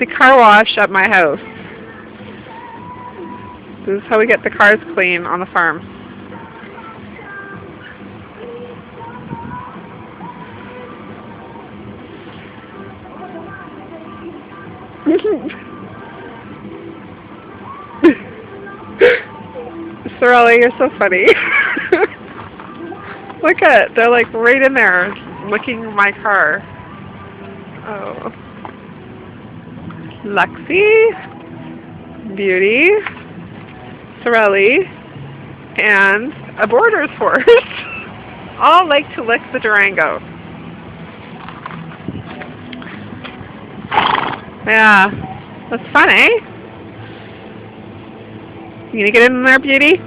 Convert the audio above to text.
the car wash at my house. This is how we get the cars clean on the farm. Sorelli, you're so funny. Look at, they're like right in there, licking my car. Oh. Lexi, Beauty, Sorelli, and a Borders horse all like to lick the Durango. Yeah, that's fun, eh? You gonna get in there, Beauty?